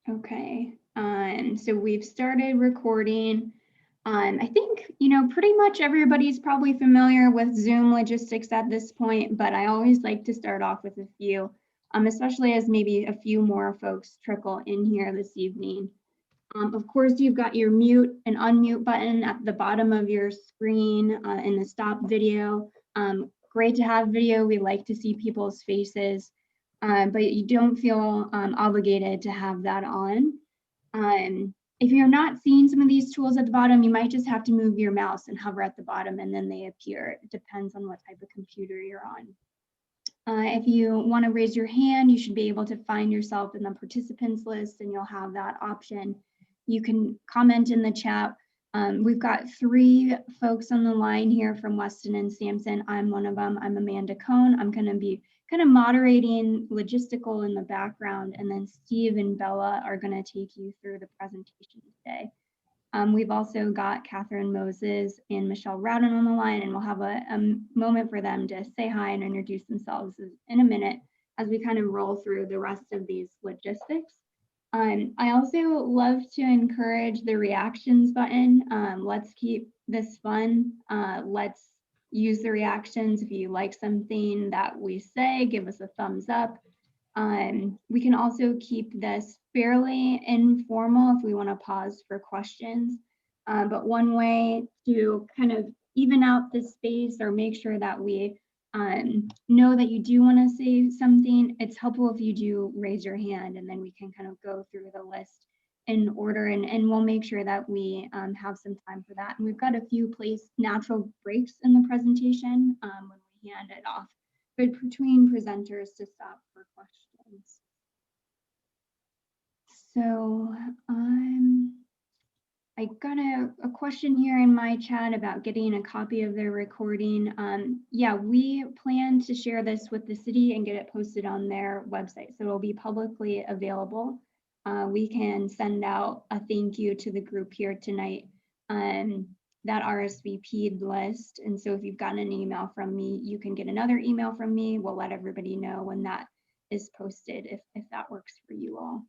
Okay, so we've started recording. I think, pretty much everybody's probably familiar with Zoom logistics at this point, but I always like to start off with a few, especially as maybe a few more folks trickle in here this evening. Of course, you've got your mute and unmute button at the bottom of your screen in the stop video. Great to have video. We like to see people's faces, but you don't feel obligated to have that on. If you're not seeing some of these tools at the bottom, you might just have to move your mouse and hover at the bottom and then they appear. It depends on what type of computer you're on. If you want to raise your hand, you should be able to find yourself in the participants list and you'll have that option. You can comment in the chat. We've got 3 folks on the line here from Weston and Sampson. I'm one of them. I'm Amanda Cohn. I'm going to be kind of moderating logistical in the background, and then Steve and Bella are going to take you through the presentation today. We've also got Catherine Moses and Michelle Rowden on the line, and we'll have a moment for them to say hi and introduce themselves in a minute as we kind of roll through the rest of these logistics. I also love to encourage the reactions button. Let's keep this fun. Let's use the reactions. If you like something that we say, give us a thumbs up. We can also keep this fairly informal if we want to pause for questions. But one way to kind of even out the space or make sure that we know that you do want to say something, it's helpful if you do raise your hand, and then we can kind of go through the list in order, and we'll make sure that we have some time for that. And we've got a few natural breaks in the presentation when we hand it off, but between presenters to stop for questions. So I got a question here in my chat about getting a copy of the recording. Yeah, we plan to share this with the city and get it posted on their website, so it'll be publicly available. We can send out a thank you to the group here tonight, that RSVP'd list. And so if you've gotten an email from me, you can get another email from me. We'll let everybody know when that is posted, if that works for you all.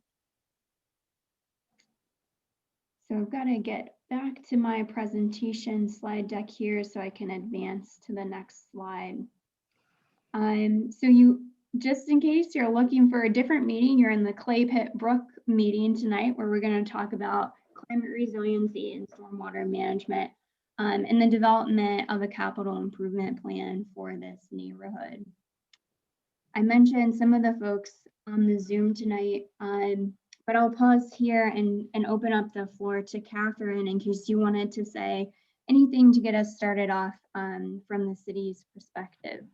So I've got to get back to my presentation slide deck here so I can advance to the next slide. So just in case you're looking for a different meeting, you're in the Claypit Brook meeting tonight, where we're going to talk about climate resiliency and stormwater management and the development of a capital improvement plan for this neighborhood. I mentioned some of the folks on the Zoom tonight, but I'll pause here and open up the floor to Catherine in case you wanted to say anything to get us started off from the city's perspective.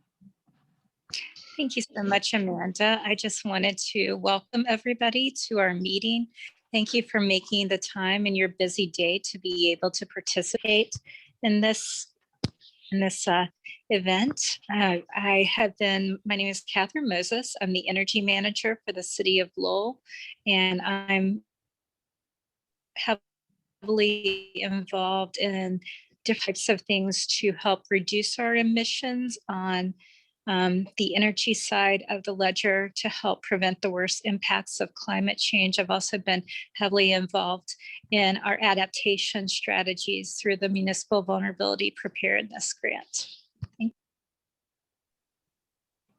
Thank you so much, Amanda. I just wanted to welcome everybody to our meeting. Thank you for making the time in your busy day to be able to participate in this event. My name is Catherine Moses. I'm the energy manager for the city of Lowell, and I'm heavily involved in different types of things to help reduce our emissions on the energy side of the ledger to help prevent the worst impacts of climate change. I've also been heavily involved in our adaptation strategies through the Municipal Vulnerability Preparedness Grant.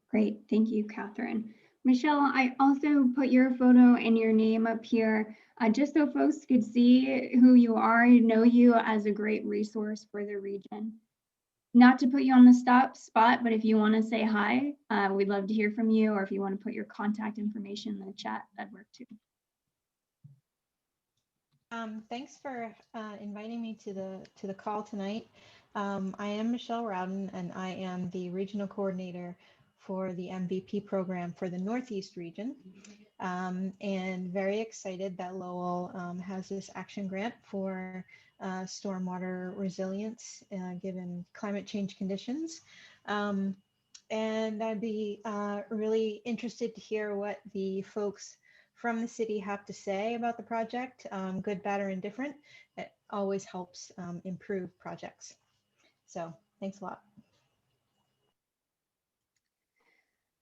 Great, thank you, Catherine. Michelle, I also put your photo and your name up here just so folks could see who you are, know you as a great resource for the region. Not to put you on the spot, but if you want to say hi, we'd love to hear from you, or if you want to put your contact information in the chat, that'd work too. Thanks for inviting me to the call tonight. I am Michelle Rowden, and I am the regional coordinator for the MVP program for the Northeast region, and very excited that Lowell has this action grant for stormwater resilience given climate change conditions. And I'd be really interested to hear what the folks from the city have to say about the project, good, bad, or indifferent. It always helps improve projects. So thanks a lot.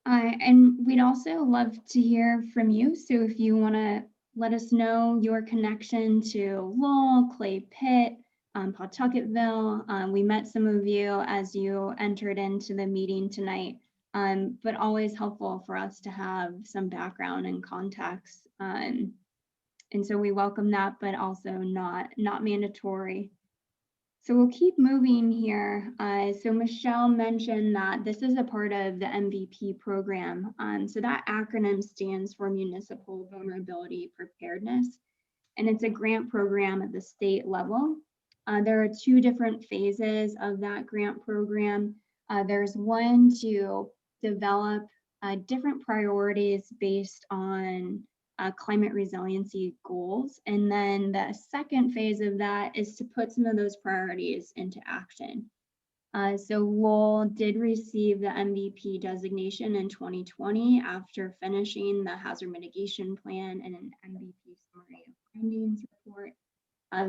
And we'd also love to hear from you. So if you want to let us know your connection to Lowell, Claypit, PAWTUCKETVILLE. We met some of you as you entered into the meeting tonight, but always helpful for us to have some background and context. And so we welcome that, but also not mandatory. So we'll keep moving here. So Michelle mentioned that this is a part of the MVP program. So that acronym stands for Municipal Vulnerability Preparedness, and it's a grant program at the state level. There are two different phases of that grant program. There's one to develop different priorities based on climate resiliency goals. And then the second phase of that is to put some of those priorities into action. So Lowell did receive the MVP designation in 2020 after finishing the hazard mitigation plan and an MVP summary of findings report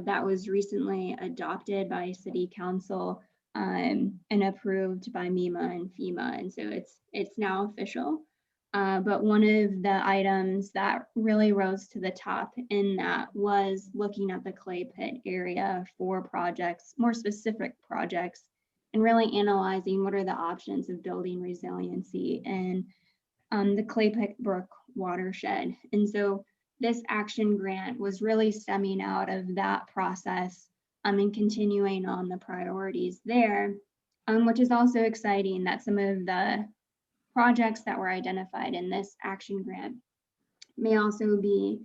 that was recently adopted by City Council and approved by MEMA and FEMA. And so it's now official. But one of the items that really rose to the top in that was looking at the Claypit area for projects, more specific projects, and really analyzing what are the options of building resiliency in the Claypit Brook watershed. And so this action grant was really stemming out of that process and continuing on the priorities there, which is also exciting that some of the projects that were identified in this action grant may also be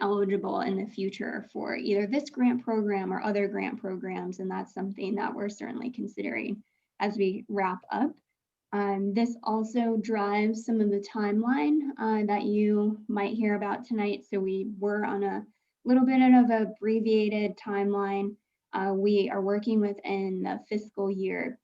eligible in the future for either this grant program or other grant programs. And that's something that we're certainly considering as we wrap up. This also drives some of the timeline that you might hear about tonight. So we were on a little bit of an abbreviated timeline. We are working within the fiscal year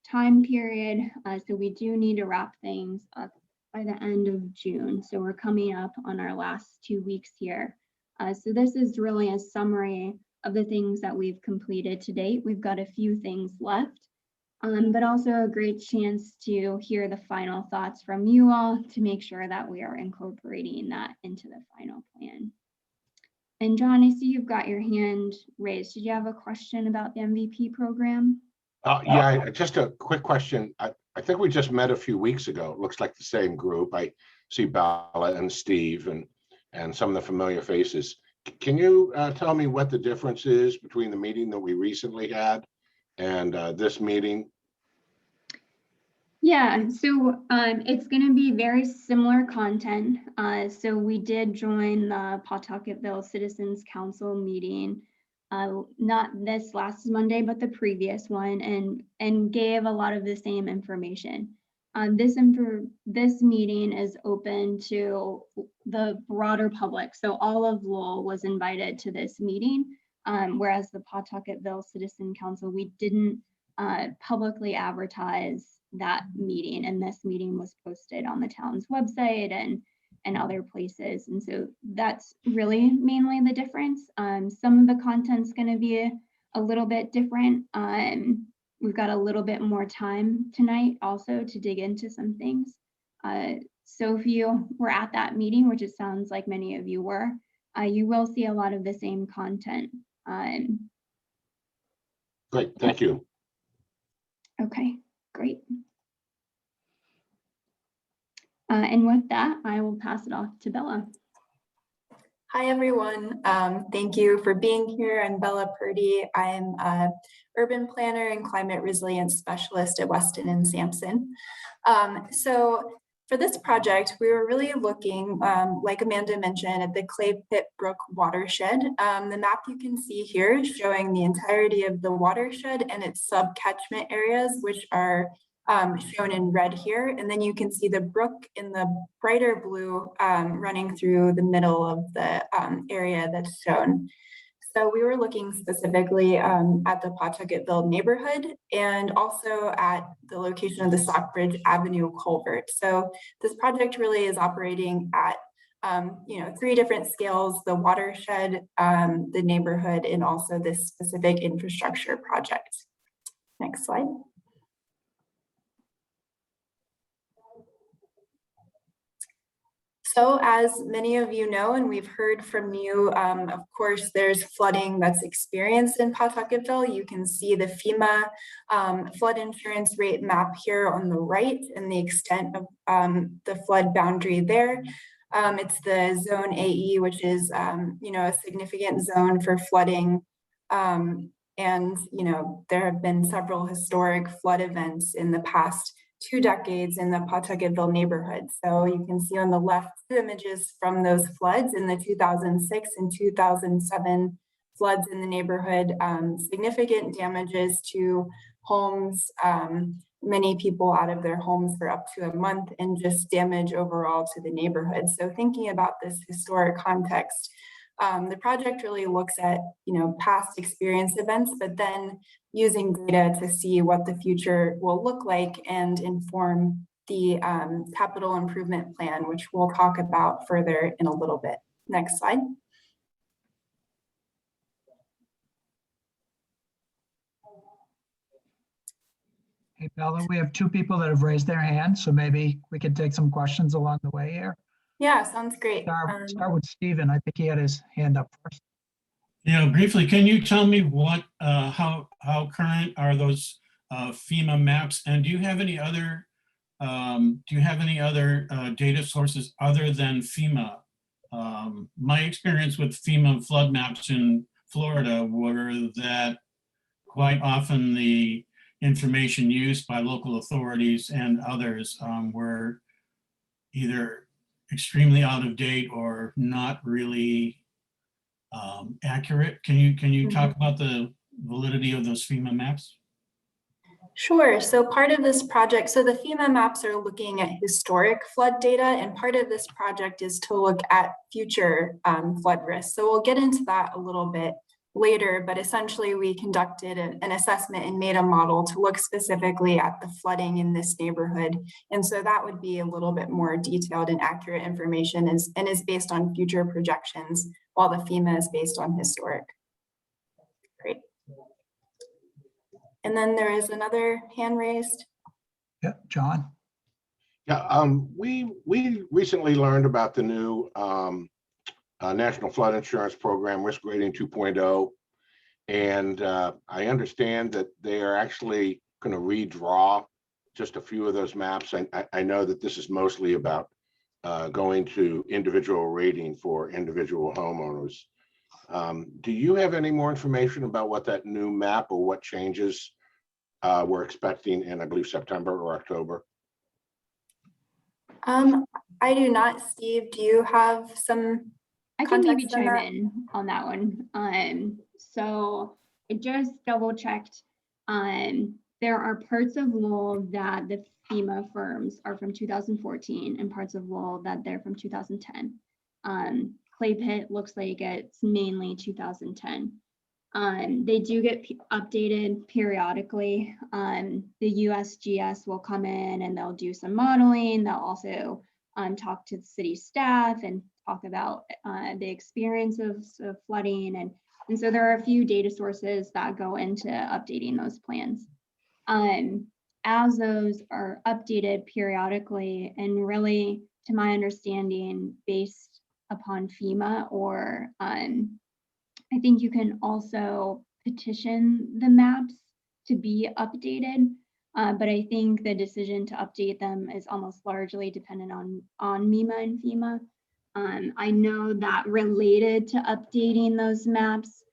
time period. So we do need to wrap things up by the end of June. So we're coming up on our last 2 weeks here. So this is really a summary of the things that we've completed to date. We've got a few things left, but also a great chance to hear the final thoughts from you all to make sure that we are incorporating that into the final plan. And John, I see you've got your hand raised. Did you have a question about the MVP program? Yeah, just a quick question. I think we just met a few weeks ago. It looks like the same group. I see Bella and Steve and some of the familiar faces. Can you tell me what the difference is between the meeting that we recently had and this meeting? Yeah, so it's going to be very similar content. So we did join the PAWTUCKETVILLE Citizens Council meeting, not this last Monday, but the previous one, and gave a lot of the same information. This meeting is open to the broader public. So all of Lowell was invited to this meeting, whereas the PAWTUCKETVILLE Citizen Council, we didn't publicly advertise that meeting, and this meeting was posted on the town's website and other places. And so that's really mainly the difference. Some of the content's going to be a little bit different. We've got a little bit more time tonight also to dig into some things. So if you were at that meeting, which it sounds like many of you were, you will see a lot of the same content. Great, thank you. Okay, great. And with that, I will pass it off to Bella. Hi, everyone. Thank you for being here. I'm Bella Purdy. I'm an urban planner and climate resilience specialist at Weston and Sampson. So for this project, we were really looking, like Amanda mentioned, at the Claypit Brook watershed. The map you can see here is showing the entirety of the watershed and its sub-catchment areas, which are shown in red here. And then you can see the brook in the brighter blue running through the middle of the area that's shown. So we were looking specifically at the PAWTUCKETVILLE neighborhood and also at the location of the Stockbridge Avenue culvert. So this project really is operating at 3 different scales: the watershed, the neighborhood, and also this specific infrastructure project. Next slide. So as many of you know, and we've heard from you, of course, there's flooding that's experienced in Pawtuckettville. You can see the FEMA flood insurance rate map here on the right and the extent of the flood boundary there. It's the zone AE, which is, a significant zone for flooding. And, there have been several historic flood events in the past 2 decades in the Pawtuckettville neighborhood. So you can see on the left images from those floods in the 2006 and 2007 floods in the neighborhood, significant damages to homes, many people out of their homes for up to a month, and just damage overall to the neighborhood. So thinking about this historic context, the project really looks at, past experience events, but then using data to see what the future will look like and inform the capital improvement plan, which we'll talk about further in a little bit. Next slide. Hey, Bella, we have 2 people that have raised their hands, so maybe we can take some questions along the way here. Yeah, sounds great. Start with Stephen. I think he had his hand up first. Briefly, can you tell me what, how current are those FEMA maps, and do you have any other data sources other than FEMA? My experience with FEMA flood maps in Florida were that quite often the information used by local authorities and others were either extremely out of date or not really accurate. Can you talk about the validity of those FEMA maps? Sure. So part of this project, so the FEMA maps are looking at historic flood data, and part of this project is to look at future flood risks. So we'll get into that a little bit later, but essentially we conducted an assessment and made a model to look specifically at the flooding in this neighborhood. And so that would be a little bit more detailed and accurate information and is based on future projections, while the FEMA is based on historic. Great. And then there is another hand raised. Yeah, John. Yeah, we recently learned about the new National Flood Insurance Program, Risk Rating 2.0. And I understand that they are actually going to redraw just a few of those maps. I know that this is mostly about going to individual rating for individual homeowners. Do you have any more information about what that new map or what changes we're expecting in, I believe, September or October? I do not. Steve, do you have some? I can maybe chime in on that one. So I just double checked. There are parts of Lowell that the FEMA firms are from 2014 and parts of Lowell that they're from 2010. Claypit looks like it's mainly 2010. They do get updated periodically. The USGS will come in and they'll do some modeling. They'll also talk to the city staff and talk about the experience of flooding. And so there are a few data sources that go into updating those plans. As those are updated periodically, and really, to my understanding, based upon FEMA, or I think you can also petition the maps to be updated, but I think the decision to update them is almost largely dependent on MEMA and FEMA. I know that related to updating those maps,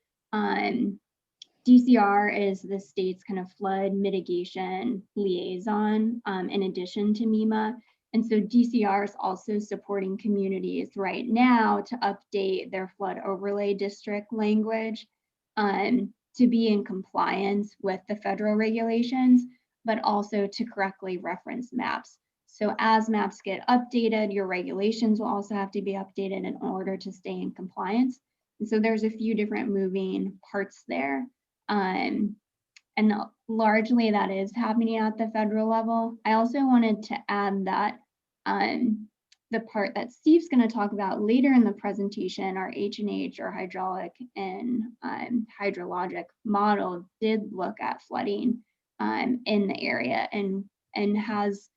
DCR is the state's kind of flood mitigation liaison in addition to MEMA. And so DCR is also supporting communities right now to update their flood overlay district language to be in compliance with the federal regulations, but also to correctly reference maps. So as maps get updated, your regulations will also have to be updated in order to stay in compliance. And so there's a few different moving parts there. And largely that is happening at the federal level. I also wanted to add that the part that Steve's going to talk about later in the presentation, our H&H, or hydraulic and hydrologic model, did look at flooding in the area and has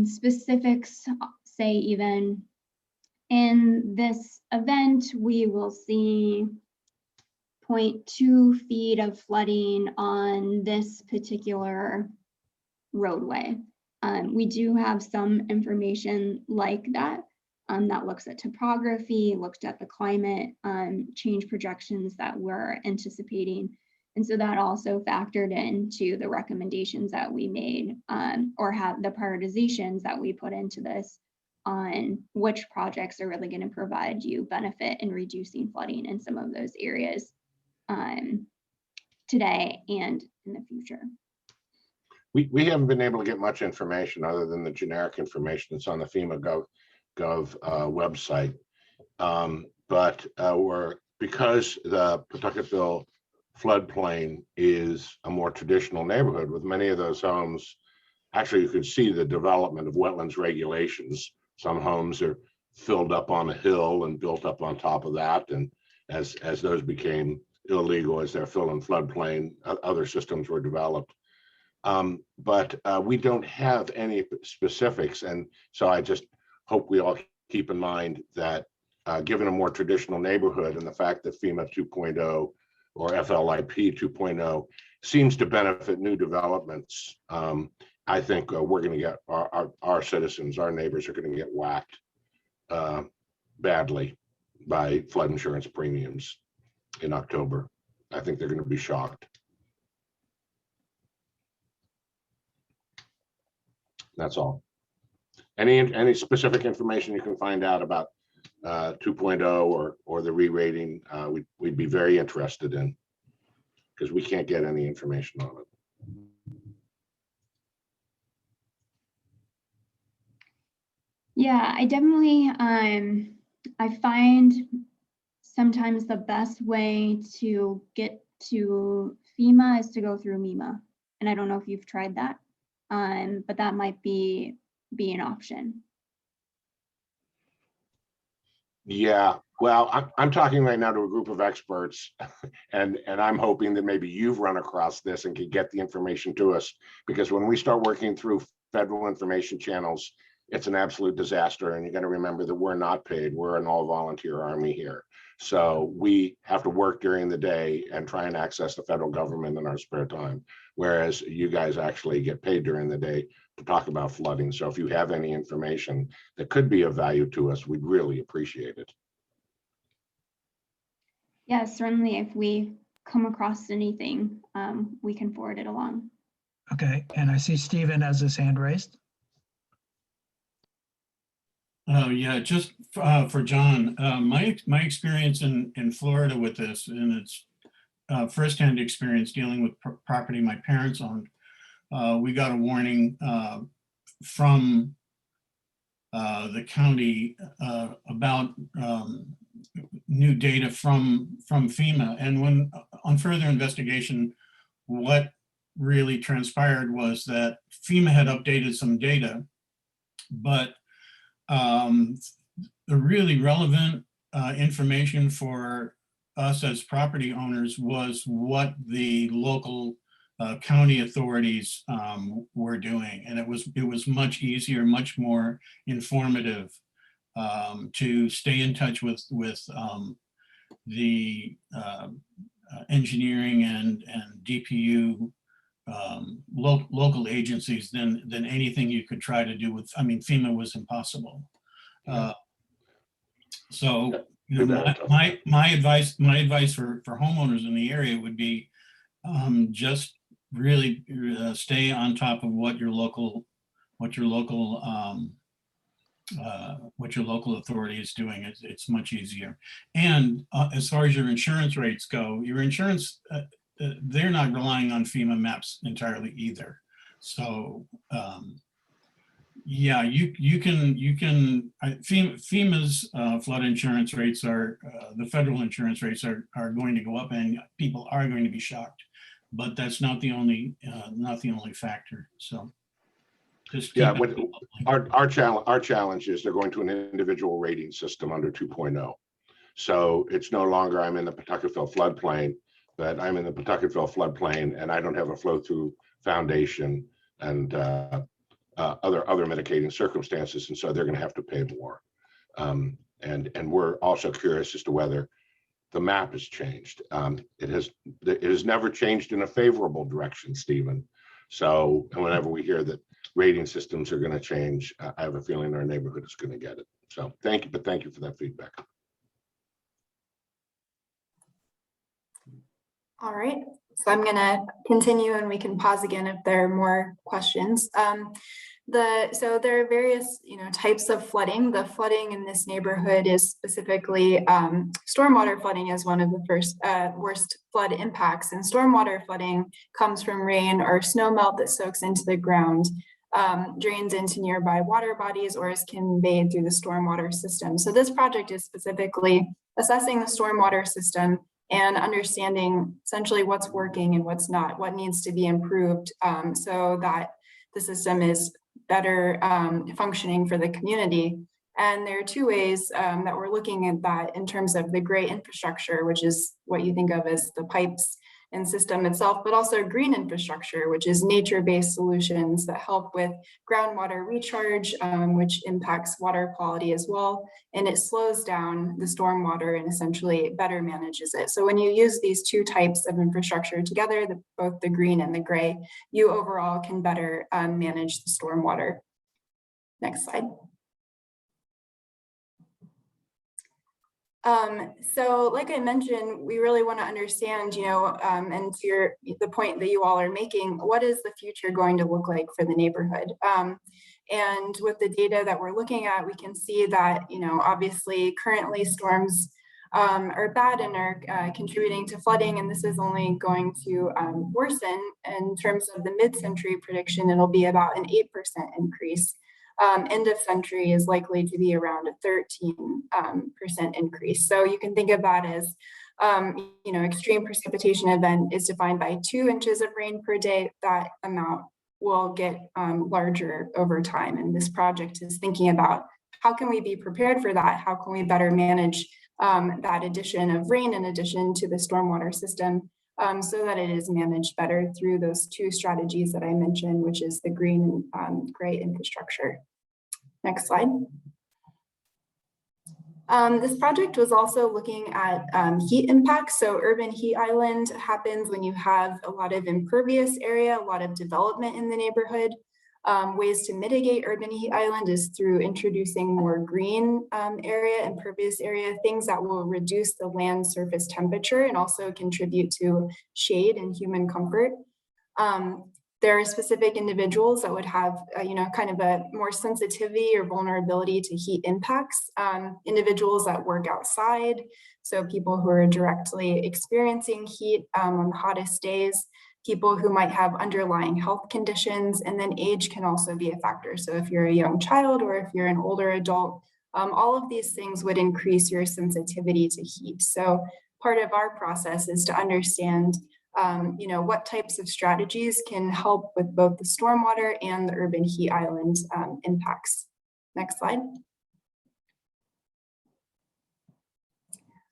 specific say even in this event, we will see 0.2 feet of flooding on this particular roadway. We do have some information like that that looks at topography, looked at the climate change projections that we're anticipating. And so that also factored into the recommendations that we made or have the prioritizations that we put into this on which projects are really going to provide you benefit in reducing flooding in some of those areas today and in the future. We haven't been able to get much information other than the generic information that's on the FEMA Gov website. But because the Pawtuckettville floodplain is a more traditional neighborhood with many of those homes, actually you could see the development of wetlands regulations. Some homes are filled up on a hill and built up on top of that. And as those became illegal, as they're filled in floodplain, other systems were developed. But we don't have any specifics. And so I just hope we all keep in mind that given a more traditional neighborhood and the fact that FEMA 2.0 or FLIP 2.0 seems to benefit new developments, I think we're going to get our citizens, our neighbors are going to get whacked badly by flood insurance premiums in October. I think they're going to be shocked. That's all. Any specific information you can find out about 2.0 or the re-rating, we'd be very interested in, because we can't get any information on it. Yeah, I definitely, I find sometimes the best way to get to FEMA is to go through MEMA. And I don't know if you've tried that, but that might be an option. Yeah, well, I'm talking right now to a group of experts, and I'm hoping that maybe you've run across this and can get the information to us, because when we start working through federal information channels, it's an absolute disaster. And you got to remember that we're not paid. We're an all volunteer army here. So we have to work during the day and try and access the federal government in our spare time, whereas you guys actually get paid during the day to talk about flooding. So if you have any information that could be of value to us, we'd really appreciate it. Yeah, certainly if we come across anything, we can forward it along. Okay, and I see Stephen has his hand raised. Yeah, just for John, my experience in Florida with this, and it's firsthand experience dealing with property my parents owned. We got a warning from the county about new data from FEMA, and when on further investigation, what really transpired was that FEMA had updated some data, but the really relevant information for us as property owners was what the local county authorities were doing, and it was much easier, much more informative to stay in touch with the engineering and DPU local agencies than anything you could try to do with. I mean, FEMA was impossible. So you know, my advice for homeowners in the area would be just really stay on top of what your local authority is doing. It's much easier. And as far as your insurance rates go, your insurance, they're not relying on FEMA maps entirely either. So yeah, you can FEMA's flood insurance rates are the federal insurance rates are going to go up, and people are going to be shocked, but that's not the only factor. So just yeah, our challenge is they're going to an individual rating system under 2.0. So it's no longer I'm in the Pawtuckettville floodplain, but I'm in the Pawtuckettville floodplain and I don't have a flow through foundation, and other mitigating circumstances, and so they're going to have to pay more. And we're also curious as to whether the map has changed. It has never changed in a favorable direction, Stephen. So whenever we hear that rating systems are going to change, I have a feeling our neighborhood is going to get it. So thank you, but thank you for that feedback. All right, so I'm going to continue and we can pause again if there are more questions. So there are various, types of flooding. The flooding in this neighborhood is specifically stormwater flooding is one of the first worst flood impacts. And stormwater flooding comes from rain or snow melt that soaks into the ground, drains into nearby water bodies, or is conveyed through the stormwater system. So this project is specifically assessing the stormwater system and understanding essentially what's working and what's not, what needs to be improved, so that the system is better functioning for the community. And there are two ways that we're looking at that in terms of the gray infrastructure, which is what you think of as the pipes and system itself, but also green infrastructure, which is nature-based solutions that help with groundwater recharge, which impacts water quality as well. And it slows down the stormwater and essentially better manages it. So when you use these two types of infrastructure together, both the green and the gray, you overall can better manage the stormwater. Next slide. So like I mentioned, we really want to understand, and to the point that you all are making, what is the future going to look like for the neighborhood? And with the data that we're looking at, we can see that, obviously currently storms are bad and are contributing to flooding, and this is only going to worsen. In terms of the mid-century prediction, it'll be about an 8% increase. End of century is likely to be around a 13% increase. So you can think of that as, extreme precipitation event is defined by 2 inches of rain per day. That amount will get larger over time. And this project is thinking about how can we be prepared for that? How can we better manage that addition of rain in addition to the stormwater system, so that it is managed better through those 2 strategies that I mentioned, which is the green and gray infrastructure. Next slide. This project was also looking at heat impacts. So urban heat island happens when you have a lot of impervious area, a lot of development in the neighborhood. Ways to mitigate urban heat island is through introducing more green area, impervious area, things that will reduce the land surface temperature and also contribute to shade and human comfort. There are specific individuals that would have, kind of a more sensitivity or vulnerability to heat impacts. Individuals that work outside, so people who are directly experiencing heat on the hottest days. People who might have underlying health conditions, and then age can also be a factor. So if you're a young child or if you're an older adult, all of these things would increase your sensitivity to heat. So part of our process is to understand, what types of strategies can help with both the stormwater and the urban heat island impacts. Next slide.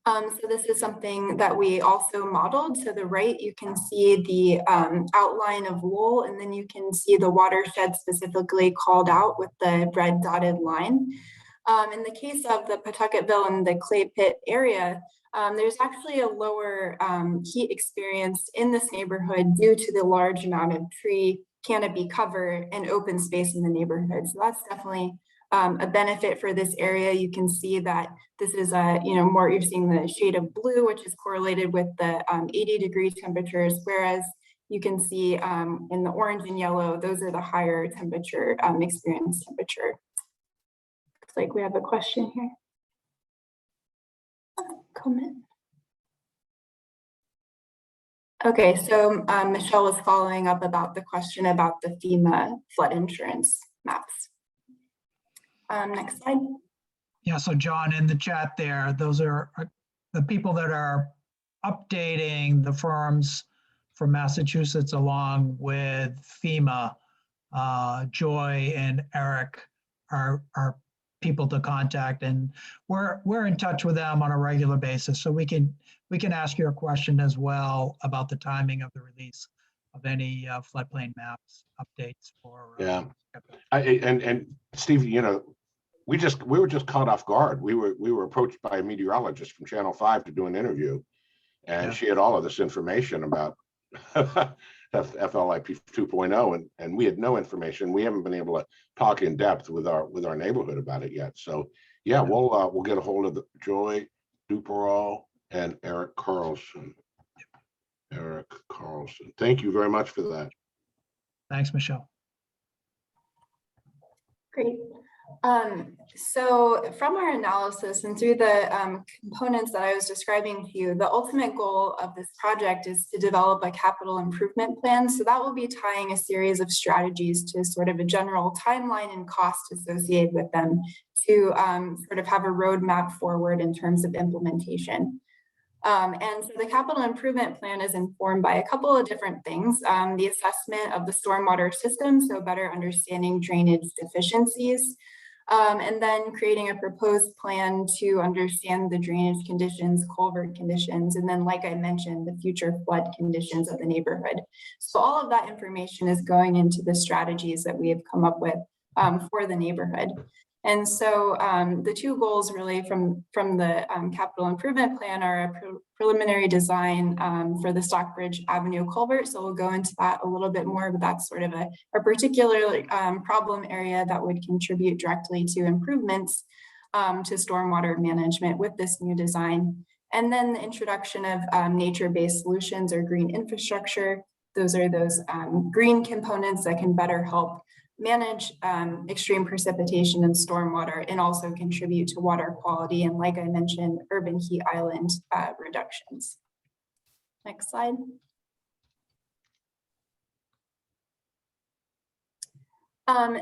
So this is something that we also modeled. To the right, you can see the outline of Lowell, and then you can see the watershed specifically called out with the red dotted line. In the case of the PAWTUCKETVILLE and the Claypit area, there's actually a lower heat experience in this neighborhood due to the large amount of tree canopy cover and open space in the neighborhood. So that's definitely a benefit for this area. You can see that this is more, you're seeing the shade of blue, which is correlated with the 80-degree temperatures, whereas you can see in the orange and yellow, those are the higher temperature experience temperature. Looks like we have a question here. Comment. Okay, so Michelle was following up about the question about the FEMA flood insurance maps. Next slide. Yeah, so John, in the chat there, those are the people that are updating the firms from Massachusetts along with FEMA. Joy and Eric are people to contact, and we're in touch with them on a regular basis, so we can ask you a question as well about the timing of the release. of any floodplain maps updates for. Yeah. And Steve, you know, we were just caught off guard. We were approached by a meteorologist from Channel 5 to do an interview, and Yeah. she had all of this information about FLIP 2.0, and we had no information. We haven't been able to talk in depth with our neighborhood about it yet. So yeah, we'll get a hold of Joy Duperall and Eric Carlson. Eric Carlson. Thank you very much for that. Thanks, Michelle. Great. So from our analysis and through the components that I was describing to you, the ultimate goal of this project is to develop a capital improvement plan. So that will be tying a series of strategies to sort of a general timeline and cost associated with them to sort of have a roadmap forward in terms of implementation. And so the capital improvement plan is informed by a couple of different things. The assessment of the stormwater system, so better understanding drainage deficiencies, and then creating a proposed plan to understand the drainage conditions, culvert conditions, and then, like I mentioned, the future flood conditions of the neighborhood. So all of that information is going into the strategies that we have come up with for the neighborhood. And so the two goals really from the capital improvement plan are a preliminary design for the Stockbridge Avenue culvert. So we'll go into that a little bit more, but that's sort of a particular problem area that would contribute directly to improvements to stormwater management with this new design. And then the introduction of nature-based solutions or green infrastructure. Those are those green components that can better help manage extreme precipitation and stormwater and also contribute to water quality and, like I mentioned, urban heat island reductions. Next slide.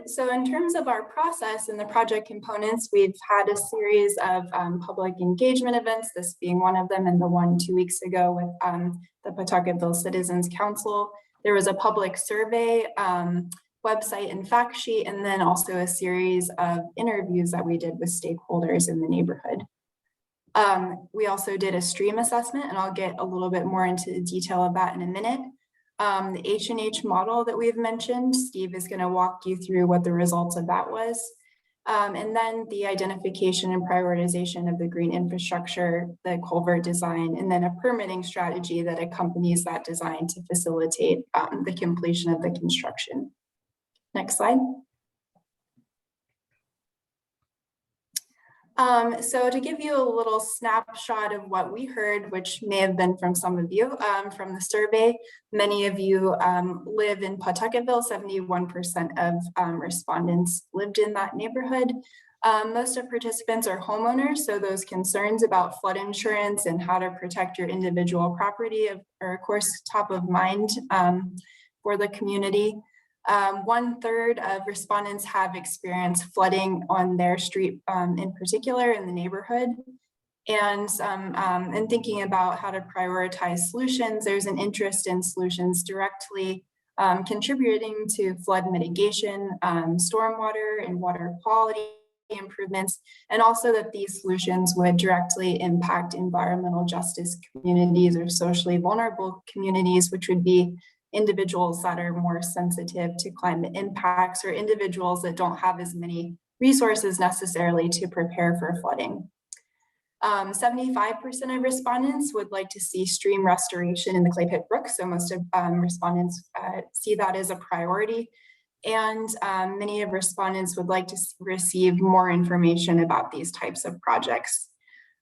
So in terms of our process and the project components, we've had a series of public engagement events, this being one of them, and the one 2 weeks ago with the Pawtucketville Citizens Council. There was a public survey website and fact sheet, and then also a series of interviews that we did with stakeholders in the neighborhood. We also did a stream assessment, and I'll get a little bit more into the detail of that in a minute. The H&H model that we've mentioned, Steve is going to walk you through what the results of that was. And then the identification and prioritization of the green infrastructure, the culvert design, and then a permitting strategy that accompanies that design to facilitate the completion of the construction. Next slide. So to give you a little snapshot of what we heard, which may have been from some of you from the survey, many of you live in Pawtucketville. 71% of respondents lived in that neighborhood. Most of participants are homeowners, so those concerns about flood insurance and how to protect your individual property are of course top of mind for the community. 1/3 of respondents have experienced flooding on their street in particular in the neighborhood. And in thinking about how to prioritize solutions, there's an interest in solutions directly contributing to flood mitigation, stormwater and water quality improvements, and also that these solutions would directly impact environmental justice communities or socially vulnerable communities, which would be individuals that are more sensitive to climate impacts or individuals that don't have as many resources necessarily to prepare for flooding. 75% of respondents would like to see stream restoration in the Claypit Brook. So most of respondents see that as a priority. And many of respondents would like to receive more information about these types of projects.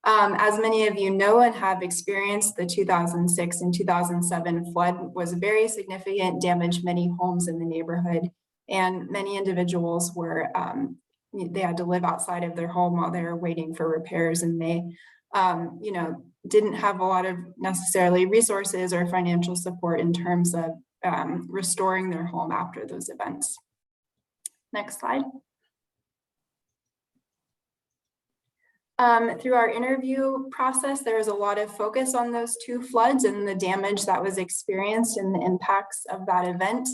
As many of you know and have experienced, the 2006 and 2007 flood was very significant, damaged many homes in the neighborhood, and many individuals were, they had to live outside of their home while they were waiting for repairs, and they, didn't have a lot of necessarily resources or financial support in terms of restoring their home after those events. Next slide. Through our interview process, there was a lot of focus on those two floods and the damage that was experienced and the impacts of that event.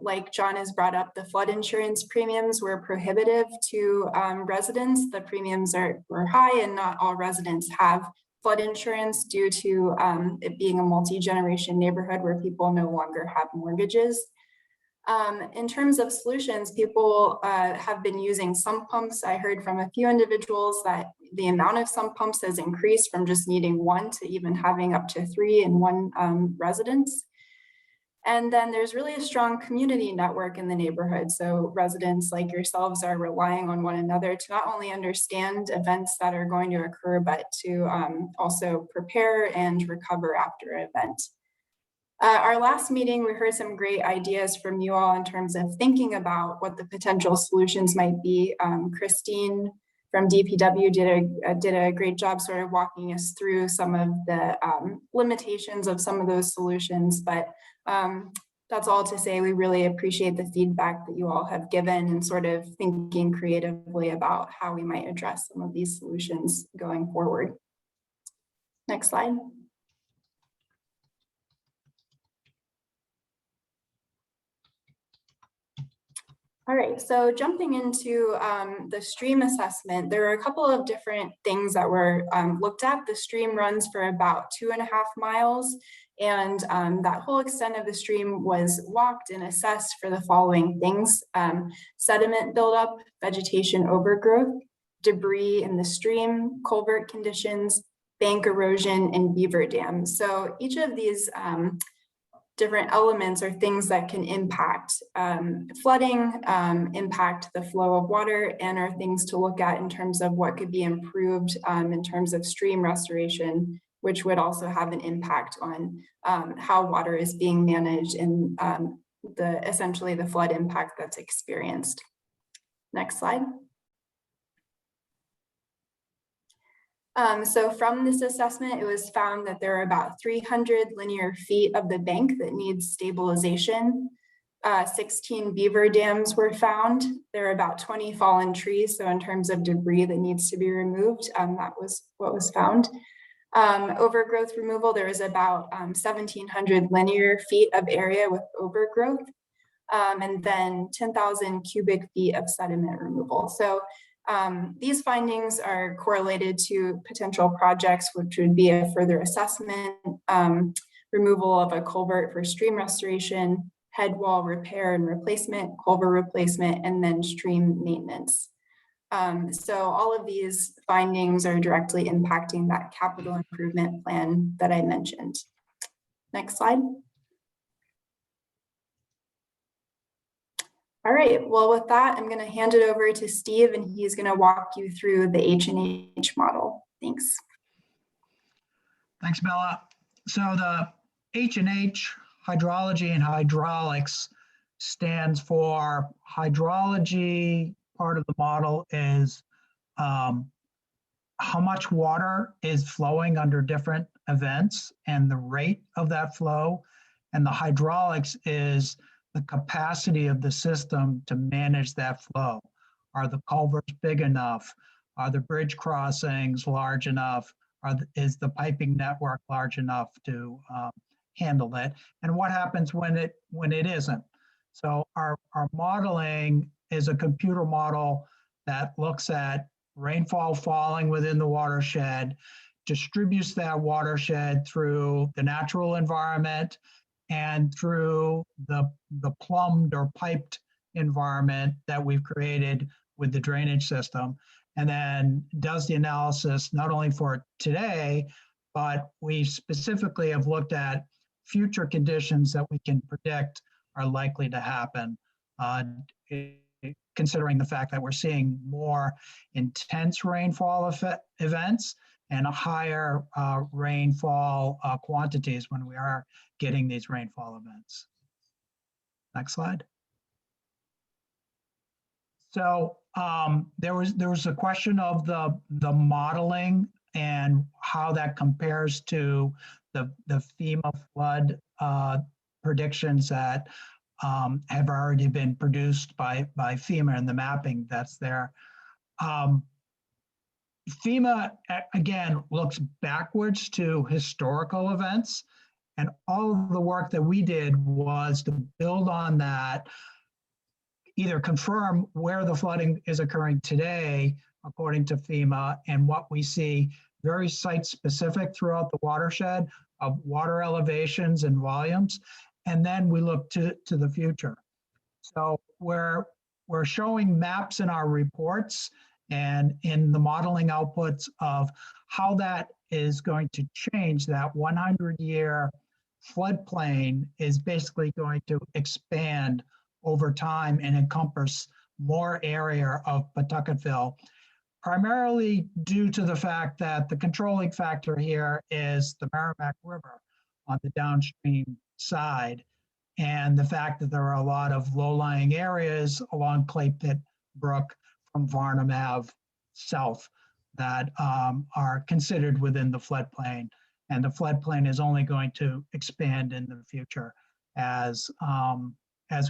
Like John has brought up, the flood insurance premiums were prohibitive to residents. The premiums were high, and not all residents have flood insurance due to it being a multi-generation neighborhood where people no longer have mortgages. In terms of solutions, people have been using sump pumps. I heard from a few individuals that the amount of sump pumps has increased from just needing one to even having up to 3 in one residence. And then there's really a strong community network in the neighborhood. So residents like yourselves are relying on one another to not only understand events that are going to occur, but to also prepare and recover after an event. Our last meeting, we heard some great ideas from you all in terms of thinking about what the potential solutions might be. Christine from DPW did a great job sort of walking us through some of the limitations of some of those solutions. But that's all to say, we really appreciate the feedback that you all have given and sort of thinking creatively about how we might address some of these solutions going forward. Next slide. All right, so jumping into the stream assessment, there are a couple of different things that were looked at. The stream runs for about 2.5 miles, and that whole extent of the stream was walked and assessed for the following things: sediment buildup, vegetation overgrowth, debris in the stream, culvert conditions, bank erosion, and beaver dams. So each of these different elements are things that can impact flooding, impact the flow of water, and are things to look at in terms of what could be improved in terms of stream restoration, which would also have an impact on how water is being managed and essentially the flood impact that's experienced. Next slide. So from this assessment, it was found that there are about 300 linear feet of the bank that needs stabilization. 16 beaver dams were found. There are about 20 fallen trees. So in terms of debris that needs to be removed, that was what was found. Overgrowth removal, there is about 1,700 linear feet of area with overgrowth, and then 10,000 cubic feet of sediment removal. So these findings are correlated to potential projects, which would be a further assessment, removal of a culvert for stream restoration, head wall repair and replacement, culvert replacement, and then stream maintenance. So all of these findings are directly impacting that capital improvement plan that I mentioned. Next slide. All right, well, with that, I'm going to hand it over to Steve, and he's going to walk you through the H&H model. Thanks. Thanks, Bella. So the H&H, hydrology and hydraulics, stands for hydrology. Part of the model is how much water is flowing under different events and the rate of that flow. And the hydraulics is the capacity of the system to manage that flow. Are the culverts big enough? Are the bridge crossings large enough? Is the piping network large enough to handle it? And what happens when it isn't? So our modeling is a computer model that looks at rainfall falling within the watershed, distributes that watershed through the natural environment and through the plumbed or piped environment that we've created with the drainage system, and then does the analysis not only for today, but we specifically have looked at future conditions that we can predict are likely to happen, considering the fact that we're seeing more intense rainfall events and higher rainfall quantities when we are getting these rainfall events. Next slide. So there was a question of the modeling and how that compares to the FEMA flood predictions that have already been produced by FEMA and the mapping that's there. FEMA, again, looks backwards to historical events, and all of the work that we did was to build on that, either confirm where the flooding is occurring today, according to FEMA, and what we see very site specific throughout the watershed of water elevations and volumes. And then we look to the future. So we're showing maps in our reports and in the modeling outputs of how that is going to change. That 100-year floodplain is basically going to expand over time and encompass more area of Pawtucketville, primarily due to the fact that the controlling factor here is the Merrimack River on the downstream side, and the fact that there are a lot of low-lying areas along Claypit Brook from Varnum Ave south that are considered within the floodplain. And the floodplain is only going to expand in the future as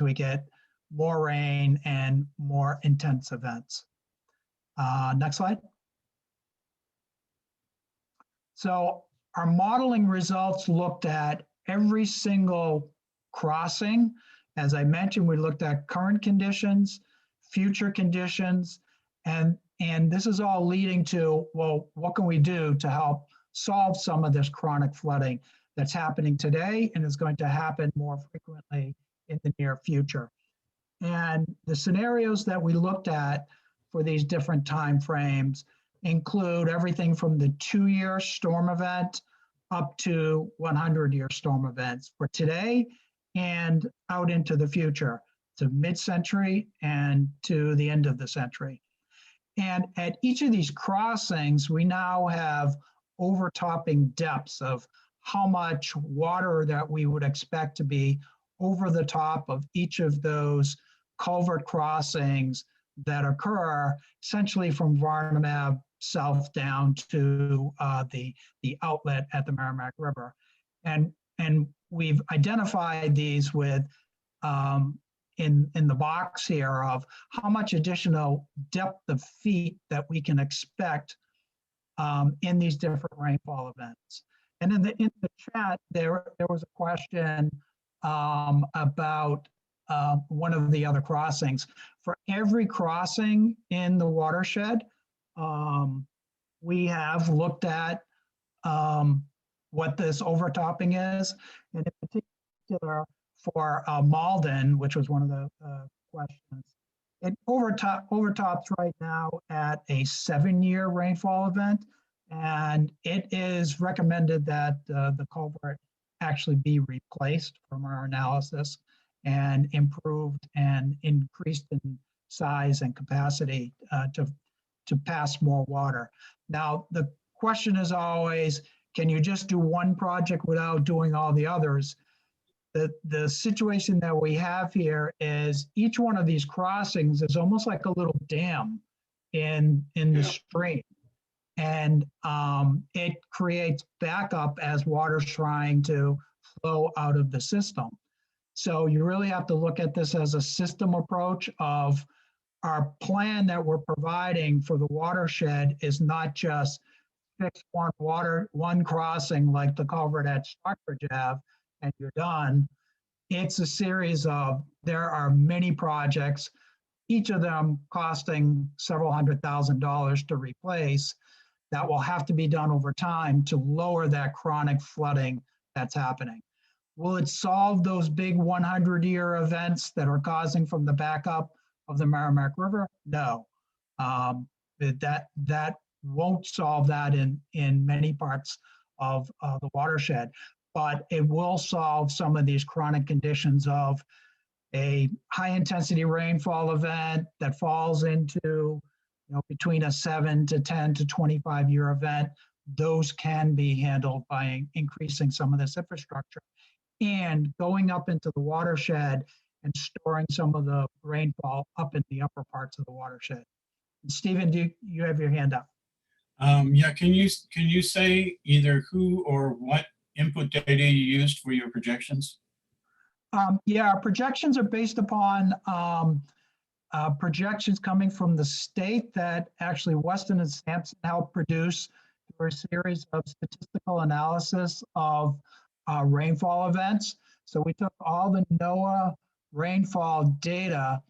we get more rain and more intense events. Next slide. So our modeling results looked at every single crossing. As I mentioned, we looked at current conditions, future conditions, and this is all leading to, well, what can we do to help solve some of this chronic flooding that's happening today and is going to happen more frequently in the near future. And the scenarios that we looked at for these different time frames include everything from the 2-year storm event up to 100-year storm events for today and out into the future, to mid-century and to the end of the century. And at each of these crossings, we now have overtopping depths of how much water that we would expect to be over the top of each of those culvert crossings that occur essentially from Varnum Ave south down to the outlet at the Merrimack River. And we've identified these with in the box here of how much additional depth of feet that we can expect in these different rainfall events. And in the chat, there was a question about one of the other crossings. For every crossing in the watershed, we have looked at what this overtopping is, and in particular for Malden, which was one of the questions. It overtops right now at a 7-year rainfall event, and it is recommended that the culvert actually be replaced from our analysis and improved and increased in size and capacity to pass more water. Now, the question is always, can you just do one project without doing all the others? The situation that we have here is each one of these crossings is almost like a little dam in the stream. And it creates backup as water's trying to flow out of the system. So you really have to look at this as a system approach of our plan that we're providing for the watershed is not just fix one crossing like the culvert at Stockbridge Ave and you're done. It's a series of, there are many projects, each of them costing several $100,000 to replace, that will have to be done over time to lower that chronic flooding that's happening. Will it solve those big 100-year events that are causing from the backup of the Merrimack River? No, that won't solve that in many parts of the watershed, but it will solve some of these chronic conditions of a high-intensity rainfall event that falls into between a 7 to 10 to 25-year event. Those can be handled by increasing some of this infrastructure and going up into the watershed and storing some of the rainfall up in the upper parts of the watershed. And Stephen, do you have your hand up? Yeah, can you say either who or what input data you used for your projections? Yeah, our projections are based upon projections coming from the state that actually Weston and Sampson helped produce through a series of statistical analysis of rainfall events. So we took all the NOAA rainfall data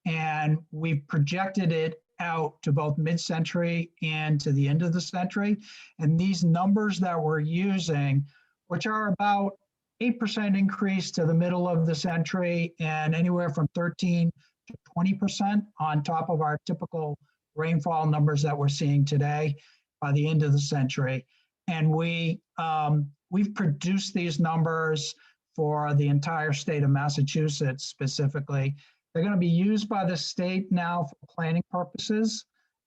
and we projected it out to both mid-century and to the end of the century. And these numbers that we're using, which are about 8% increase to the middle of the century and anywhere from 13 to 20% on top of our typical rainfall numbers that we're seeing today by the end of the century. And we've produced these numbers for the entire state of Massachusetts specifically. They're going to be used by the state now for planning purposes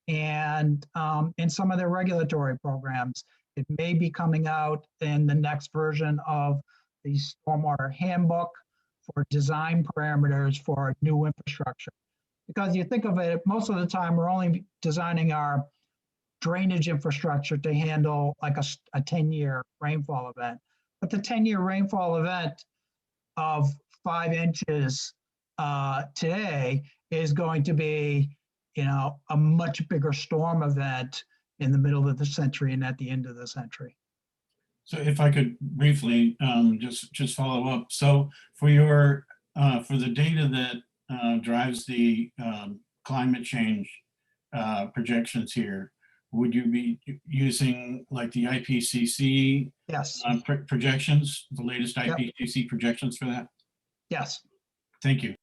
and in some of their regulatory programs. It may be coming out in the next version of the Stormwater Handbook for design parameters for new infrastructure. Because you think of it, most of the time we're only designing our drainage infrastructure to handle like a 10-year rainfall event. But the 10-year rainfall event of 5 inches today is going to be, a much bigger storm event in the middle of the century and at the end of the century. So if I could briefly just follow up. So for your for the data that drives the climate change projections here, would you be using like the IPCC Yes. Projections, the latest Yep. IPCC projections for that? Yes. Thank you.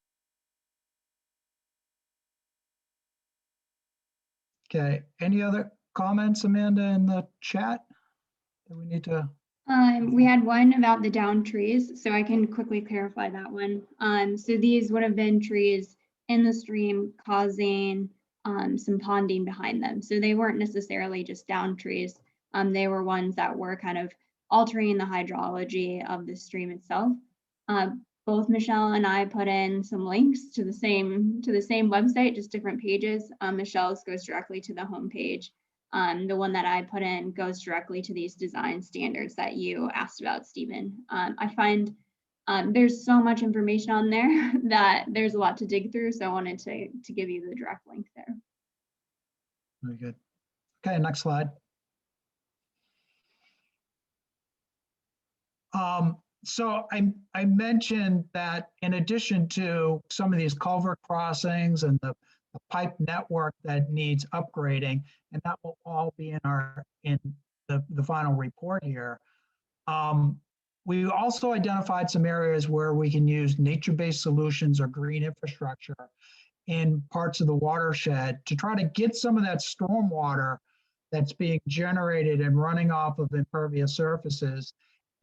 Okay. Any other comments, Amanda, in the chat that we need to? We had one about the downed trees, so I can quickly clarify that one. So these would have been trees in the stream causing some ponding behind them. So they weren't necessarily just downed trees. They were ones that were kind of altering the hydrology of the stream itself. Both Michelle and I put in some links to the same website, just different pages. Michelle's goes directly to the homepage. The one that I put in goes directly to these design standards that you asked about, Stephen. I find there's so much information on there that there's a lot to dig through. So I wanted to give you the direct link there. Very good. Okay, next slide. So I mentioned that in addition to some of these culvert crossings and the pipe network that needs upgrading, and that will all be in the final report here. We also identified some areas where we can use nature-based solutions or green infrastructure in parts of the watershed to try to get some of that stormwater that's being generated and running off of impervious surfaces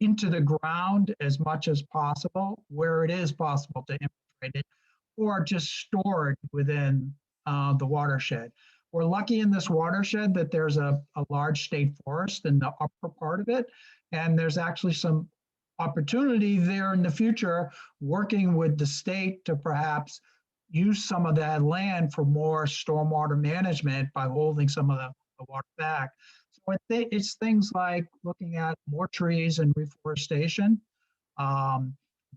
into the ground as much as possible, where it is possible to infiltrate it, or just stored within the watershed. We're lucky in this watershed that there's a large state forest in the upper part of it, and there's actually some opportunity there in the future working with the state to perhaps use some of that land for more stormwater management by holding some of the water back. So it's things like looking at more trees and reforestation,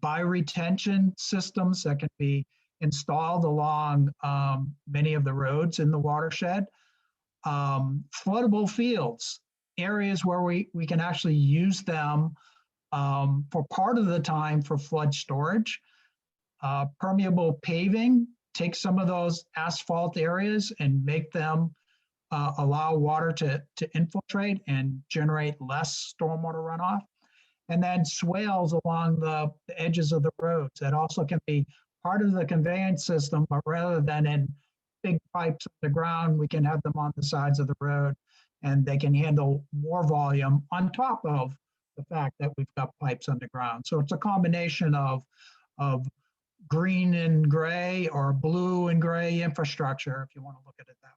bioretention systems that can be installed along many of the roads in the watershed, floodable fields, areas where we can actually use them for part of the time for flood storage, permeable paving, take some of those asphalt areas and make them allow water to infiltrate and generate less stormwater runoff. And then swales along the edges of the roads that also can be part of the conveyance system, but rather than in big pipes on the ground, we can have them on the sides of the road and they can handle more volume on top of the fact that we've got pipes underground. So it's a combination of green and gray or blue and gray infrastructure, if you want to look at it that way.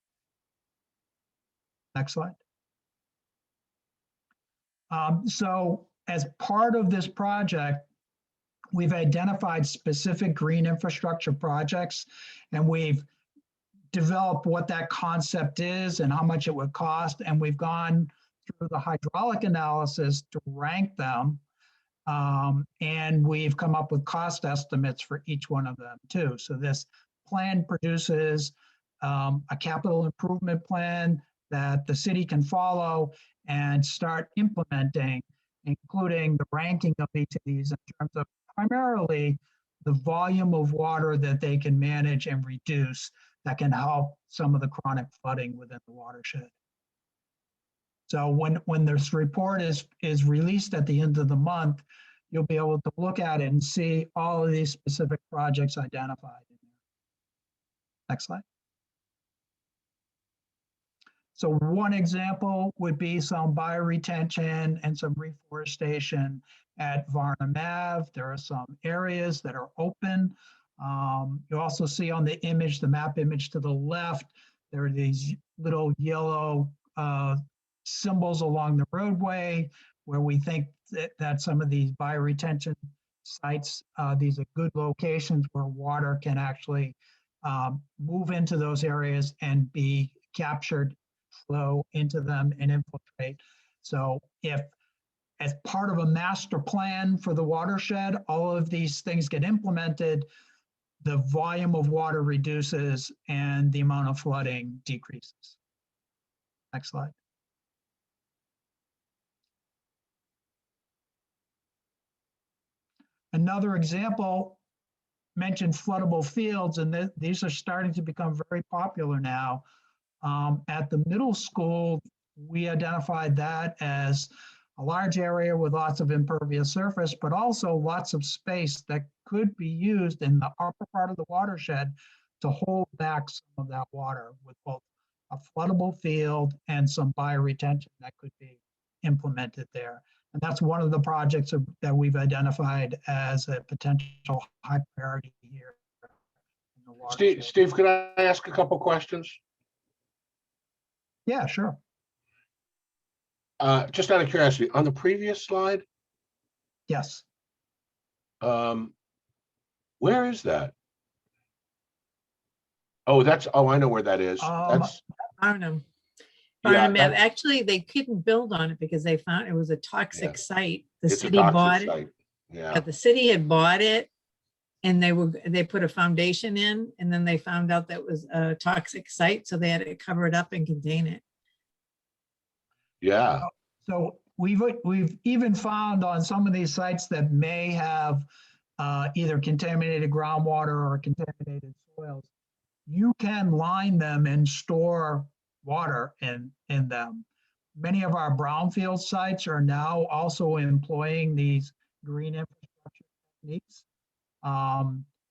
Next slide. So as part of this project, we've identified specific green infrastructure projects, and we've developed what that concept is and how much it would cost. And we've gone through the hydraulic analysis to rank them. And we've come up with cost estimates for each one of them too. So this plan produces a capital improvement plan that the city can follow and start implementing, including the ranking of each of these in terms of primarily the volume of water that they can manage and reduce that can help some of the chronic flooding within the watershed. So when this report is released at the end of the month, you'll be able to look at it and see all of these specific projects identified in there. Next slide. So one example would be some bioretention and some reforestation at Varnum Ave. There are some areas that are open. You also see on the image, the map image to the left, there are these little yellow symbols along the roadway where we think that some of these bioretention sites, these are good locations where water can actually move into those areas and be captured, flow into them and infiltrate. So if as part of a master plan for the watershed, all of these things get implemented, the volume of water reduces and the amount of flooding decreases. Next slide. Another example mentioned floodable fields, and these are starting to become very popular now. At the middle school, we identified that as a large area with lots of impervious surface, but also lots of space that could be used in the upper part of the watershed to hold back some of that water with both a floodable field and some bioretention that could be implemented there. And that's one of the projects that we've identified as a potential high priority here. In the watershed. Steve, could I ask a couple questions? Yeah, sure. Just out of curiosity, on the previous slide, Yes. where is that? Oh, I know where that is. That's Varnum. yeah, Varnum, that- actually, they couldn't build on it because they found it was a toxic site. The it's a city bought toxic it. site. Yeah. But the city had bought it and they put a foundation in, and then they found out that was a toxic site, so they had to cover it up and contain it. Yeah. So we've even found on some of these sites that may have either contaminated groundwater or contaminated soils, you can line them and store water in them. Many of our brownfield sites are now also employing these green infrastructure techniques,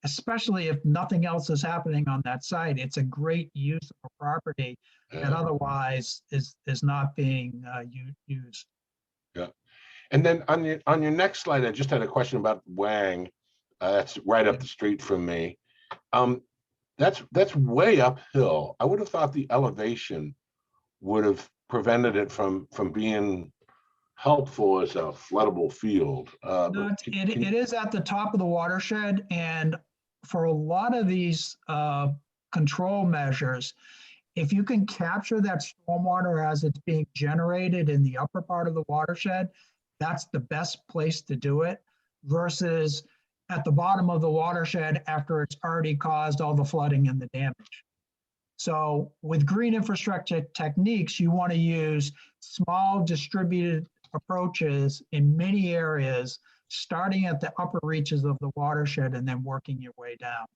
especially if nothing else is happening on that site. It's a great use of a property that otherwise is not being used. Yeah. And then on your next slide, I just had a question about Wang. That's right up the street from me. That's way uphill. I would have thought the elevation would have prevented it from being helpful as a floodable field. No, it is at the top of the watershed, and for a lot of these control measures, if you can capture that stormwater as it's being generated in the upper part of the watershed, that's the best place to do it versus at the bottom of the watershed after it's already caused all the flooding and the damage. So with green infrastructure techniques, you want to use small distributed approaches in many areas, starting at the upper reaches of the watershed and then working your way down.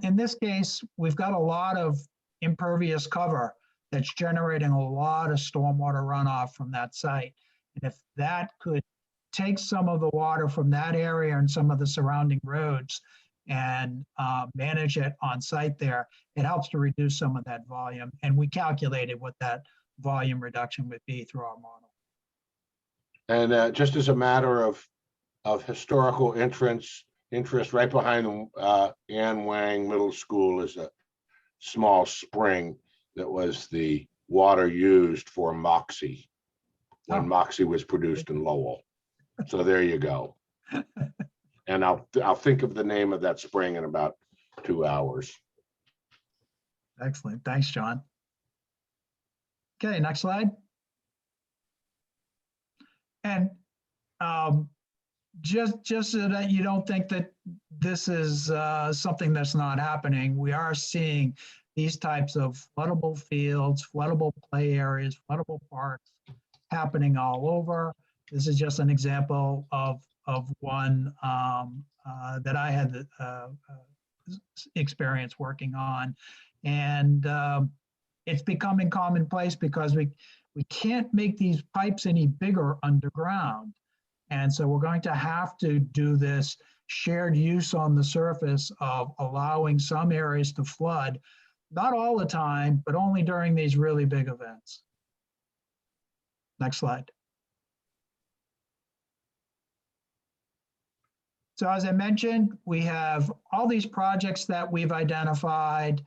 In this case, we've got a lot of impervious cover that's generating a lot of stormwater runoff from that site. And if that could take some of the water from that area and some of the surrounding roads and manage it on site there, it helps to reduce some of that volume. And we calculated what that volume reduction would be through our model. And just as a matter of historical interest, right behind Ann Wang Middle School is a small spring that was the water used for Moxie when Moxie was produced in Lowell. So there you go. And I'll think of the name of that spring in about 2 hours. Excellent. Thanks, John. Okay, next slide. And just so that you don't think that this is something that's not happening, we are seeing these types of floodable fields, floodable play areas, floodable parks happening all over. This is just an example of one that I had experience working on. And it's becoming commonplace because we can't make these pipes any bigger underground. And so we're going to have to do this shared use on the surface of allowing some areas to flood, not all the time, but only during these really big events. Next slide. So as I mentioned, we have all these projects that we've identified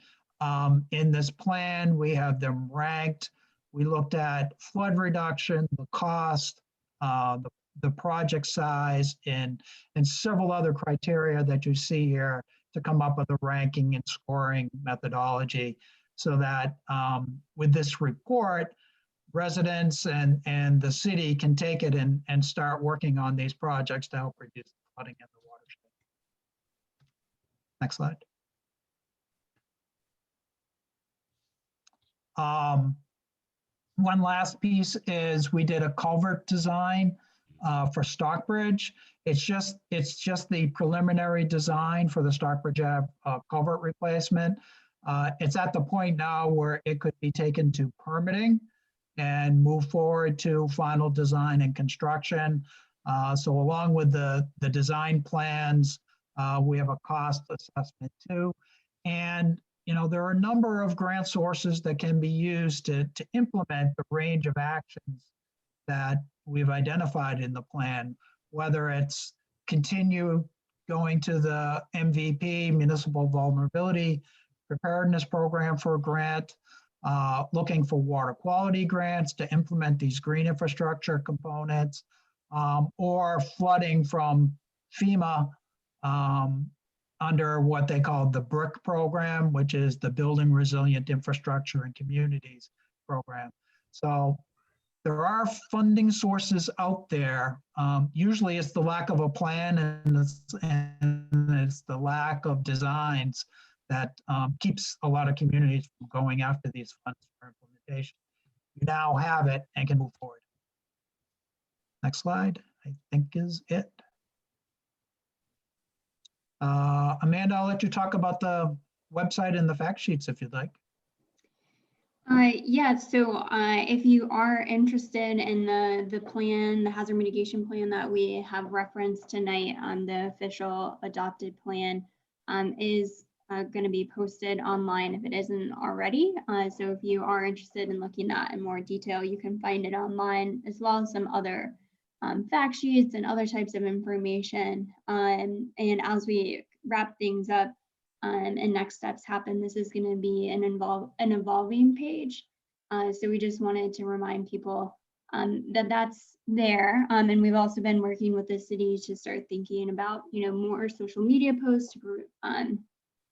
in this plan. We have them ranked. We looked at flood reduction, the cost, the project size, and several other criteria that you see here to come up with a ranking and scoring methodology, so that with this report, residents and the city can take it and start working on these projects to help reduce flooding in the watershed. Next slide. One last piece is we did a culvert design for Stockbridge. It's just the preliminary design for the Stockbridge Ave culvert replacement. It's at the point now where it could be taken to permitting and move forward to final design and construction. So along with the design plans, we have a cost assessment too. And there are a number of grant sources that can be used to implement the range of actions that we've identified in the plan, whether it's continue going to the MVP, Municipal Vulnerability Preparedness Program for a grant, looking for water quality grants to implement these green infrastructure components, or flooding from FEMA under what they call the Brook program, which is the Building Resilient Infrastructure and Communities program. So there are funding sources out there. Usually it's the lack of a plan and it's the lack of designs that keeps a lot of communities from going after these funds for implementation. You now have it and can move forward. Next slide, I think is it. Amanda, I'll let you talk about the website and the fact sheets if you'd like. Yeah, so if you are interested in the plan, the hazard mitigation plan that we have referenced tonight, the official adopted plan is going to be posted online if it isn't already. So if you are interested in looking at in more detail, you can find it online, as well as some other fact sheets and other types of information. And as we wrap things up and next steps happen, this is going to be an evolving page. So we just wanted to remind people that that's there. And we've also been working with the city to start thinking about, more social media posts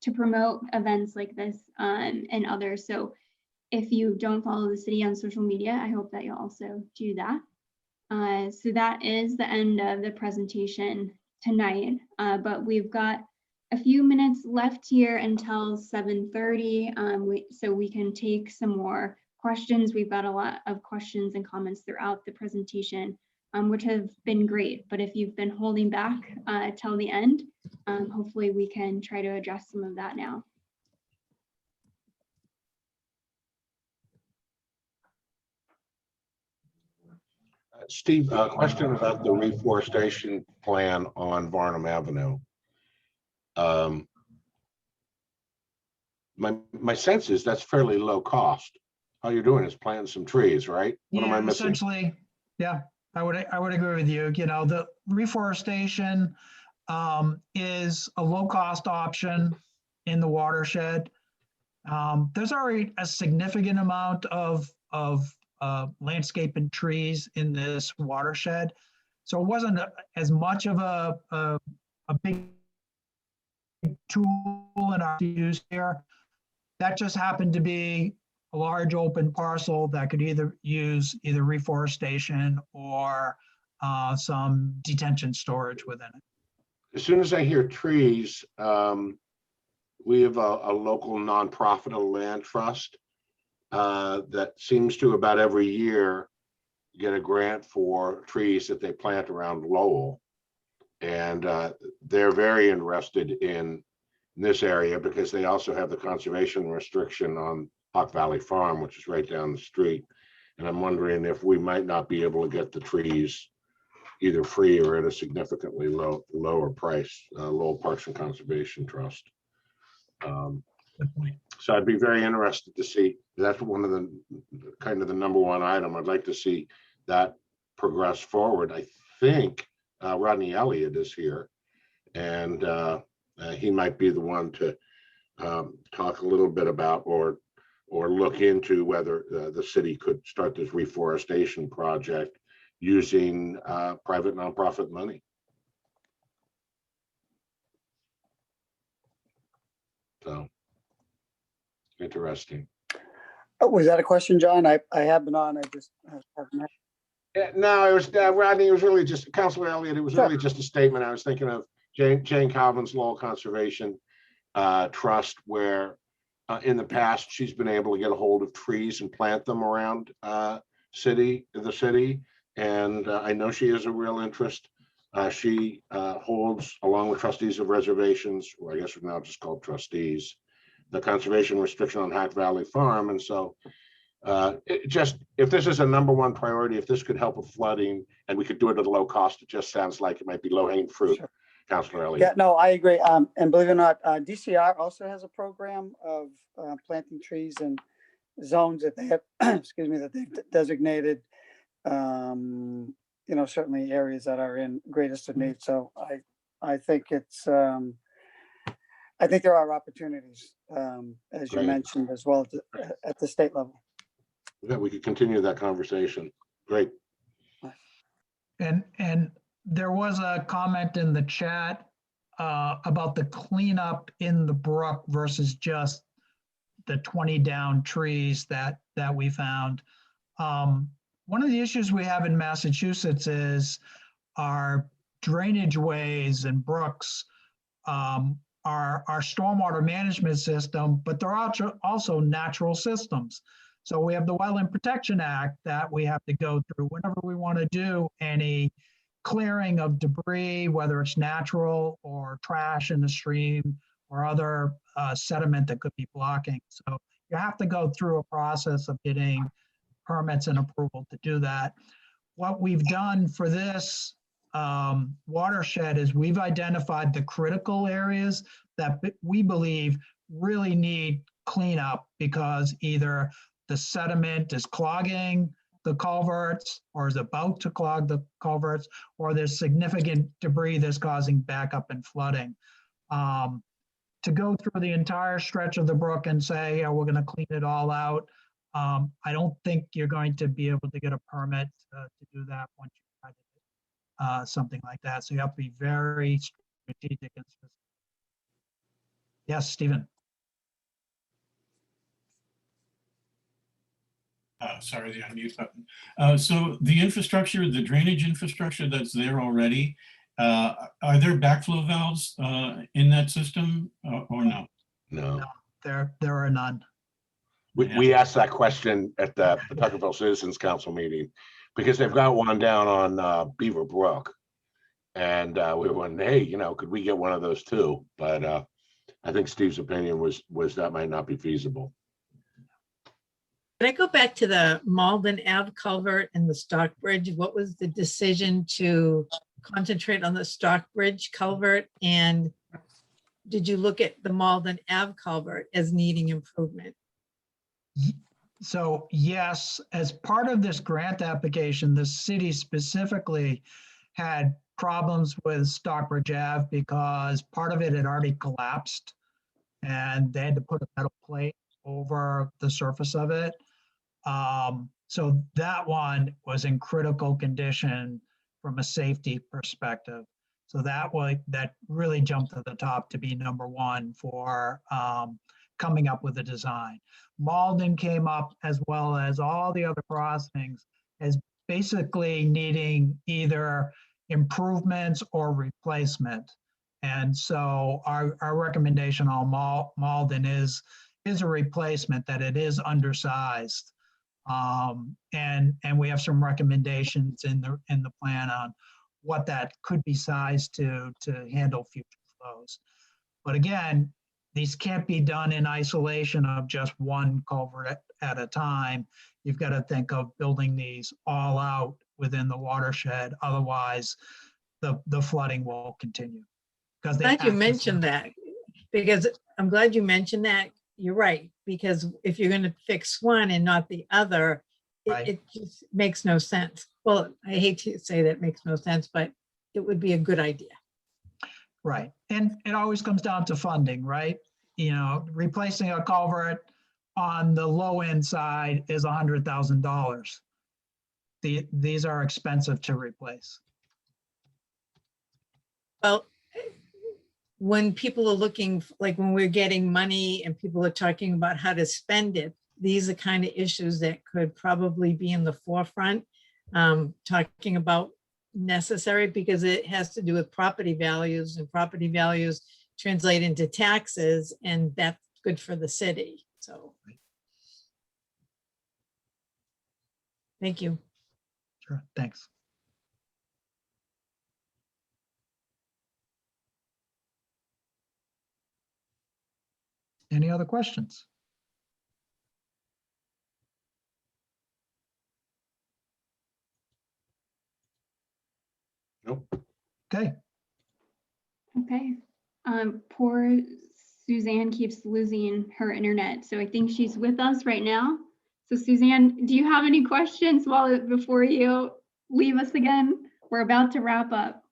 to promote events like this and others. So if you don't follow the city on social media, I hope that you'll also do that. So that is the end of the presentation tonight, but we've got a few minutes left here until 7:30, so we can take some more questions. We've got a lot of questions and comments throughout the presentation, which have been great, but if you've been holding back till the end, hopefully we can try to address some of that now. Steve, a question about the reforestation plan on Varnum Avenue. My sense is that's fairly low cost. All you're doing is planting some trees, right? What am I missing? Essentially, yeah, I would agree with you. The reforestation is a low cost option in the watershed. There's already a significant amount of landscape and trees in this watershed. So it wasn't as much of a big tool in our use here. That just happened to be a large open parcel that could either use reforestation or some detention storage within it. As soon as I hear trees, we have a local nonprofit, a land trust, that seems to about every year get a grant for trees that they plant around Lowell. And they're very interested in in this area because they also have the conservation restriction on Hawk Valley Farm, which is right down the street. And I'm wondering if we might not be able to get the trees either free or at a significantly lower price, Lowell Parks and Conservation Trust. Good point. So I'd be very interested to see, that's one of the kind of the number one item. I'd like to see that progress forward. I think Rodney Elliott is here, and he might be the one to talk a little bit about or look into whether the city could start this reforestation project using private nonprofit money. So interesting. Oh, was that a question, John? I have been on. I just haven't had. Yeah, no, it was Rodney. It was really just Councilor Elliott. It was really just a statement. I was thinking of Jane Calvin's Lowell Conservation Trust, where in the past she's been able to get a hold of trees and plant them around the city, and I know she has a real interest. She holds, along with trustees of reservations, or I guess we're now just called trustees, the conservation restriction on Hawk Valley Farm. And so if this is a number one priority, if this could help with flooding and we could do it at a low cost, it just sounds like it might be low hanging fruit. Sure. Councilor Elliott. Yeah, no, I agree. And believe it or not, DCR also has a program of planting trees in zones that they have, excuse me, that they've designated, you know, certainly areas that are in greatest of need. So I think it's, I think there are opportunities, as you mentioned, as well at the state level. Yeah, we could continue that conversation. Great. And there was a comment in the chat about the cleanup in the brook versus just the 20 down trees that we found. One of the issues we have in Massachusetts is our drainage ways and brooks are our stormwater management system, but they're also natural systems. So we have the Wetland Protection Act that we have to go through whenever we want to do any clearing of debris, whether it's natural or trash in the stream or other sediment that could be blocking. So you have to go through a process of getting permits and approval to do that. What we've done for this watershed is we've identified the critical areas that we believe really need cleanup because either the sediment is clogging the culverts or is about to clog the culverts, or there's significant debris that's causing backup and flooding. To go through the entire stretch of the brook and say, yeah, we're going to clean it all out, I don't think you're going to be able to get a permit to do that once you try to do something like that. So you have to be very strategic and specific. Yes, Stephen. Sorry, the unmute button. So the infrastructure, the drainage infrastructure that's there already, are there backflow valves in that system or no? No. There are none. We asked that question at the Pawtuckettville Citizens Council meeting because they've got one down on Beaver Brook. And we were wondering, hey, you know, could we get one of those too? But I think Steve's opinion was that might not be feasible. Can I go back to the Malden Ave culvert and the Stockbridge? What was the decision to concentrate on the Stockbridge culvert? And did you look at the Malden Ave culvert as needing improvement? So yes, as part of this grant application, the city specifically had problems with Stockbridge Ave because part of it had already collapsed and they had to put a metal plate over the surface of it. So that one was in critical condition from a safety perspective. So that really jumped to the top to be number one for coming up with a design. Malden came up as well as all the other crossings as basically needing either improvements or replacement. And so our recommendation on Malden is a replacement, that it is undersized. And we have some recommendations in the plan on what that could be sized to handle future flows. But again, these can't be done in isolation of just one culvert at a time. You've got to think of building these all out within the watershed. Otherwise, the flooding will continue. Because Glad you mentioned that, because I'm glad you mentioned that. You're right, because if you're going to fix one and not the other, Right. it just makes no sense. Well, I hate to say that makes no sense, but it would be a good idea. Right. And it always comes down to funding, right? You know, replacing a culvert on the low end side is $100,000. These are expensive to replace. Well, when people are looking, like when we're getting money and people are talking about how to spend it, these are kind of issues that could probably be in the forefront, talking about necessary, because it has to do with property values, and property values translate into taxes, and that's good for the city. So thank you. Sure, thanks. Any other questions? Nope. Okay, Okay. Poor Suzanne keeps losing her internet, so I think she's with us right now. So Suzanne, do you have any questions before you leave us again? We're about to wrap up.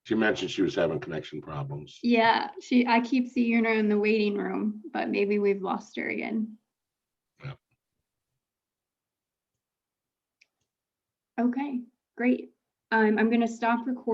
She mentioned she was having connection problems. Yeah, I keep seeing her in the waiting room, but maybe we've lost her again. Yeah. Okay, great. I'm going to stop recording.